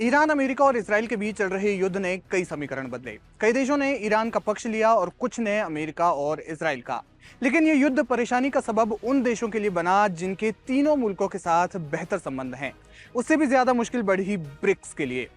Iran, America और Israel के बीच चल रहे युद्ध ने कई समीकरण बदले। कई देशों ने ईरान का पक्ष लिया और कुछ ने अमेरिका और इसराइल का। लेकिन ये युद्ध परेशानी का सबब उन देशों के लिए बना जिनके तीनों मुल्कों के साथ बेहतर संबंध हैं। उससे भी ज्यादा मुश्किल बढ़ी ब्रिक्स के लिए।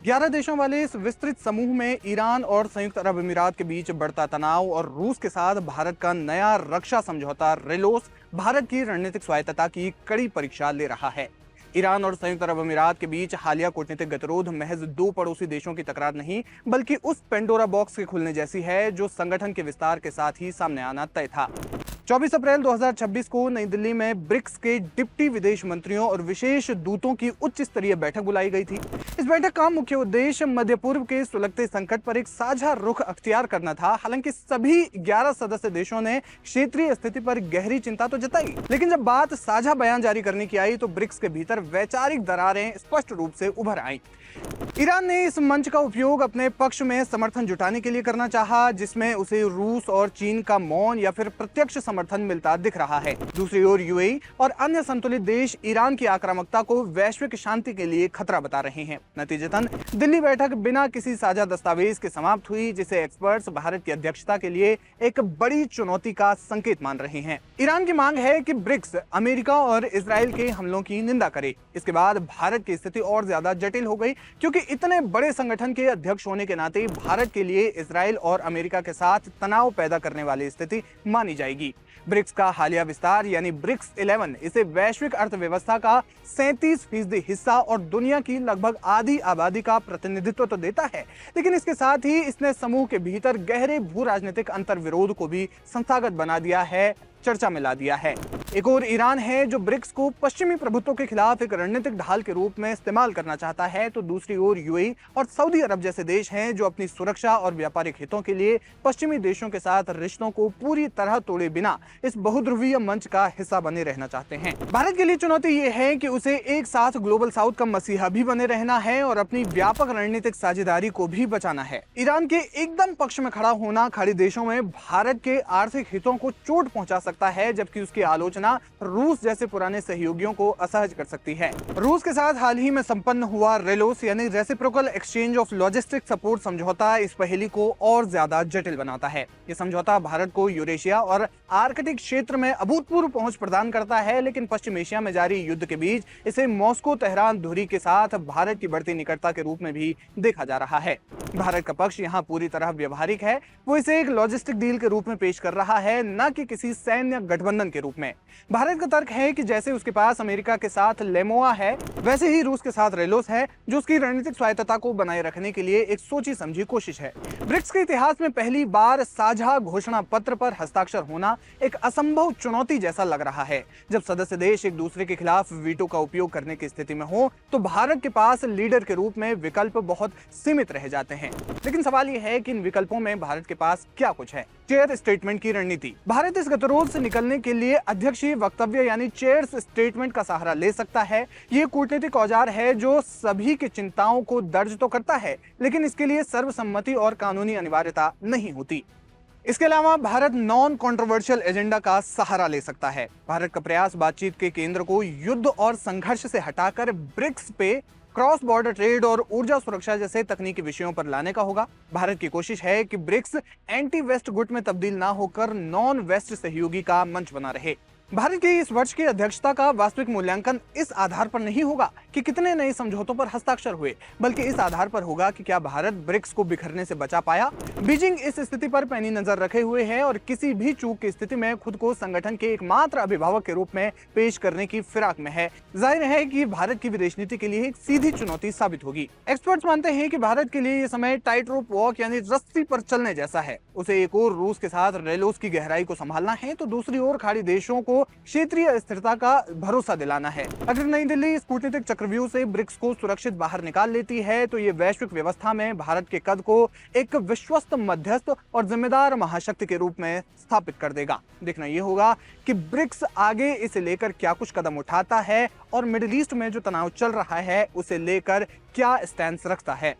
11 देशों वाले इस विस्तृत समूह में ईरान और संयुक्त अरब अमीरात के बीच बढ़ता तनाव और रूस के साथ भारत का नया रक्षा समझौता रेलोस भारत की रणनीतिक स्वायत्तता की कड़ी परीक्षा ले रहा है। ईरान और संयुक्त अरब अमीरात के बीच हालिया कूटनीतिक गतिरोध महज दो पड़ोसी देशों की तकरार नहीं, बल्कि उस पेंडोरा बॉक्स के खुलने जैसी है जो संगठन के विस्तार के साथ ही सामने आना तय था। 24 अप्रैल 2026 को नई दिल्ली में ब्रिक्स के डिप्टी विदेश मंत्रियों और विशेष दूतों की उच्च स्तरीय बैठक बुलाई गई थी। इस बैठक का मुख्य उद्देश्य मध्य पूर्व के सुलगते संकट पर एक साझा रुख अख्तियार करना था। हालांकि सभी 11 सदस्य देशों ने क्षेत्रीय स्थिति पर गहरी चिंता तो जताई, लेकिन जब बात साझा बयान जारी करने की आई तो ब्रिक्स के भीतर वैचारिक दरारें स्पष्ट रूप से उभर आईं। ईरान ने इस मंच का उपयोग अपने पक्ष में समर्थन जुटाने के लिए करना चाहा, जिसमें उसे रूस और चीन का मौन या फिर प्रत्यक्ष समर्थन मिलता दिख रहा है। दूसरी ओर यूएई और अन्य संतुलित देश ईरान की आक्रामकता को वैश्विक शांति के लिए खतरा बता रहे हैं। नतीजतन दिल्ली बैठक बिना किसी साझा दस्तावेज के समाप्त हुई, जिसे एक्सपर्ट्स भारत की अध्यक्षता के लिए एक बड़ी चुनौती का संकेत मान रहे हैं। ईरान की मांग है कि ब्रिक्स अमेरिका और इसराइल के हमलों की निंदा करे। इसके बाद भारत की स्थिति और ज्यादा जटिल हो गई, क्योंकि इतने बड़े संगठन के अध्यक्ष होने के नाते भारत के लिए इसराइल और अमेरिका के साथ तनाव पैदा करने वाली स्थिति मानी जाएगी। ब्रिक्स का हालिया विस्तार यानी ब्रिक्स 11 इसे वैश्विक अर्थव्यवस्था का 37% हिस्सा और दुनिया की लगभग आधी आबादी का प्रतिनिधित्व तो देता है, लेकिन इसके साथ ही इसने समूह के भीतर गहरे भू राजनीतिक अंतर्विरोध को भी संस्थागत बना दिया है, चर्चा में ला दिया है। एक और ईरान है जो ब्रिक्स को पश्चिमी प्रभुत्व के खिलाफ एक रणनीतिक ढाल के रूप में इस्तेमाल करना चाहता है, तो दूसरी ओर यूएई और सऊदी अरब जैसे देश हैं जो अपनी सुरक्षा और व्यापारिक हितों के लिए पश्चिमी देशों के साथ रिश्तों को पूरी तरह तोड़े बिना इस बहुध्रुवीय मंच का हिस्सा बने रहना चाहते हैं। भारत के लिए चुनौती ये है कि उसे एक साथ ग्लोबल साउथ का मसीहा भी बने रहना है और अपनी व्यापक रणनीतिक साझेदारी को भी बचाना है। ईरान के एकदम पक्ष में खड़ा होना खाड़ी देशों में भारत के आर्थिक हितों को चोट पहुंचा सकता है, जबकि उसकी आलोचना रूस जैसे पुराने सहयोगियों को असहज कर सकती है। रूस के साथ हाल ही में संपन्न हुआ रेलोस यानी reciprocal exchange of logistic support समझौता इस पहेली को और ज्यादा जटिल बनाता है। ये समझौता भारत को यूरेशिया और आर्कटिक क्षेत्र में अभूतपूर्व पहुंच प्रदान करता है, लेकिन पश्चिम एशिया में जारी युद्ध के बीच इसे मॉस्को तेहरान धुरी के साथ भारत की बढ़ती निकटता के रूप में भी देखा जा रहा है। भारत का पक्ष यहाँ पूरी तरह व्यवहारिक है। वो इसे एक लॉजिस्टिक डील के रूप में पेश कर रहा है, न कि किसी सैन्य गठबंधन के रूप में। भारत का तर्क है कि जैसे उसके पास अमेरिका के साथ लेमोआ है, वैसे ही रूस के साथ रेलोस है, जो उसकी रणनीतिक स्वायत्तता को बनाए रखने के लिए एक सोची समझी कोशिश है। ब्रिक्स के इतिहास में पहली बार साझा घोषणा पत्र पर हस्ताक्षर होना एक असंभव चुनौती जैसा लग रहा है। जब सदस्य देश एक दूसरे के खिलाफ वीटो का उपयोग करने की स्थिति में हो, तो भारत के पास लीडर के रूप में विकल्प बहुत सीमित रह जाते हैं। लेकिन सवाल यह है कि इन विकल्पों में भारत के पास क्या कुछ है। चेयर स्टेटमेंट की रणनीति। भारत इस गतिरोध से निकलने के लिए अध्यक्षीय वक्तव्य यानी चेयर्स स्टेटमेंट का सहारा ले सकता है। ये कूटनीतिक औजार है जो सभी की चिंताओं को दर्ज तो करता है, लेकिन इसके लिए सर्वसम्मति और कानूनी अनिवार्यता नहीं होती। इसके अलावा भारत नॉन कंट्रोवर्शियल एजेंडा का सहारा ले सकता है। भारत का प्रयास बातचीत के केंद्र को युद्ध और संघर्ष से हटाकर ब्रिक्स पे क्रॉस बॉर्डर ट्रेड और ऊर्जा सुरक्षा जैसे तकनीकी विषयों पर लाने का होगा। भारत की कोशिश है कि ब्रिक्स एंटी वेस्ट गुट में तब्दील ना होकर नॉन वेस्ट सहयोगी का मंच बना रहे। भारत की इस वर्ष की अध्यक्षता का वास्तविक मूल्यांकन इस आधार पर नहीं होगा कि कितने नए समझौतों पर हस्ताक्षर हुए, बल्कि इस आधार पर होगा कि क्या भारत ब्रिक्स को बिखरने से बचा पाया। बीजिंग इस स्थिति पर पैनी नजर रखे हुए है और किसी भी चूक की स्थिति में खुद को संगठन के एकमात्र अभिभावक के रूप में पेश करने की फिराक में है। जाहिर है कि भारत की विदेश नीति के लिए एक सीधी चुनौती साबित होगी। एक्सपर्ट्स मानते हैं कि भारत के लिए यह समय टाइट रोप वॉक यानी रस्सी पर चलने जैसा है। उसे एक ओर रूस के साथ रेलोस की गहराई को संभालना है, तो दूसरी ओर खाड़ी देशों को क्षेत्रीय स्थिरता का भरोसा दिलाना है। अगर नई दिल्ली इस कूटनीतिक चक्रव्यूह से ब्रिक्स को सुरक्षित बाहर निकाल लेती है, तो ये वैश्विक व्यवस्था में भारत के कद को एक विश्वस्त मध्यस्थ और जिम्मेदार महाशक्ति के रूप में स्थापित कर देगा। देखना यह होगा कि ब्रिक्स आगे इसे लेकर क्या कुछ कदम उठाता है और मिडिल ईस्ट में जो तनाव चल रहा है उसे लेकर क्या स्टैंड रखता है।